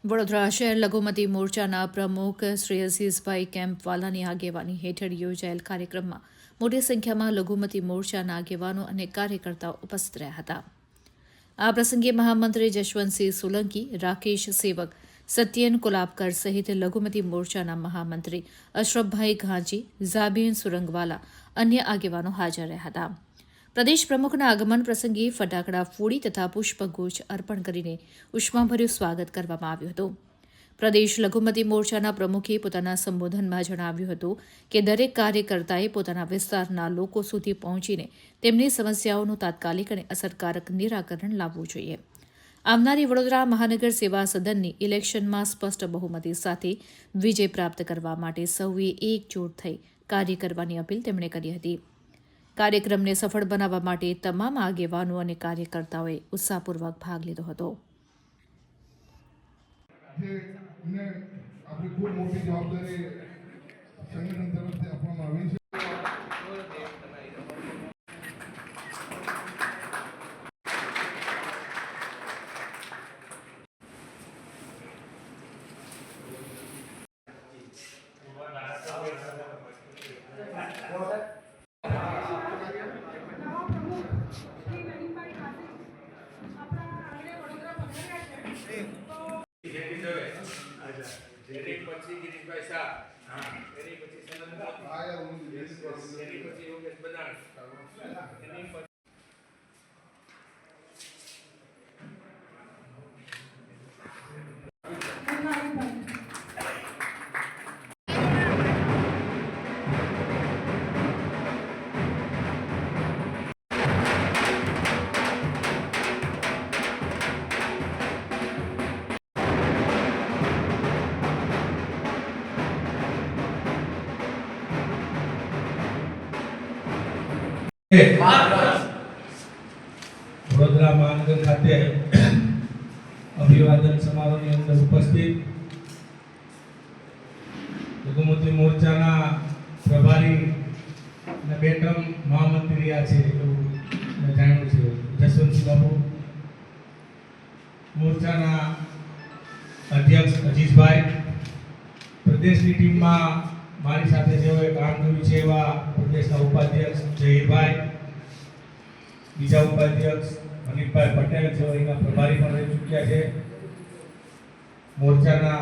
વડોદરા શહેર લઘુમતી મોરચાના પ્રમુખ શ્રી અઝીઝભાઈ કેમ્પવાલાની આગેવાની હેઠળ યોજાયેલ કાર્યક્રમમાં મોટી સંખ્યામાં લઘુમતી મોરચાના આગેવાનો અને કાર્યકર્તાઓ ઉપસ્થિત રહ્યા હતા. આ પ્રસંગે મહામંત્રી જશવંતસિંહ સોલંકી, રાકેશ સેવક, સત્યેન કોલાપકર સહિત લઘુમતી મોરચાના મહામંત્રી અશરફભાઈ ઘાંચી, ઝાબીન સુરંગવાલા અન્ય આગેવાનો હાજર રહ્યા હતા. પ્રદેશ પ્રમુખના આગમન પ્રસંગે ફટાકડા ફોડી તથા પુષ્પગુચ્છ અર્પણ કરીને ઉષ્માભર્યું સ્વાગત કરવામાં આવ્યું હતું. પ્રદેશ લઘુમતી મોરચાના પ્રમુખે પોતાના સંબોધનમાં જણાવ્યું હતું કે દરેક કાર્યકર્તાએ પોતાના વિસ્તારના લોકો સુધી પહોંચીને તેમની સમસ્યાઓનું તાત્કાલિક અને અસરકારક નિરાકરણ લાવવું જોઈએ. આવનારી વડોદરા મહાનગર સેવા સદનની ઇલેક્શનમાં સ્પષ્ટ બહુમતી સાથે વિજય પ્રાપ્ત કરવા માટે સૌએ એકજૂટ થઈ કાર્ય કરવાની અપીલ તેમણે કરી હતી. કાર્યક્રમને સફળ બનાવવા માટે તમામ આગેવાનો અને કાર્યકર્તાઓએ ઉત્સાહપૂર્વક ભાગ લીધો હતો. વડોદરા મહાનગર ખાતે અભિવાદન સમારોહની અંદર ઉપસ્થિત લઘુમતી મોરચાના પ્રભારી અને બે ટર્મ મહામંત્રી રહ્યા છે એવું જાણ્યું છે. જશવંતસિંહ બાબુ, મોરચાના અધ્યક્ષ અજીઝભાઈ, પ્રદેશની ટીમમાં મારી સાથે જેઓએ કામ કર્યું છે એવા પ્રદેશના ઉપાધ્યક્ષ જહીરભાઈ, બીજા ઉપાધ્યક્ષ મનિકભાઈ પટેલ જેઓ એના પ્રભારી પણ રહી ચૂક્યા છે, મોરચાના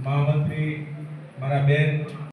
મહામંત્રી મારા બેન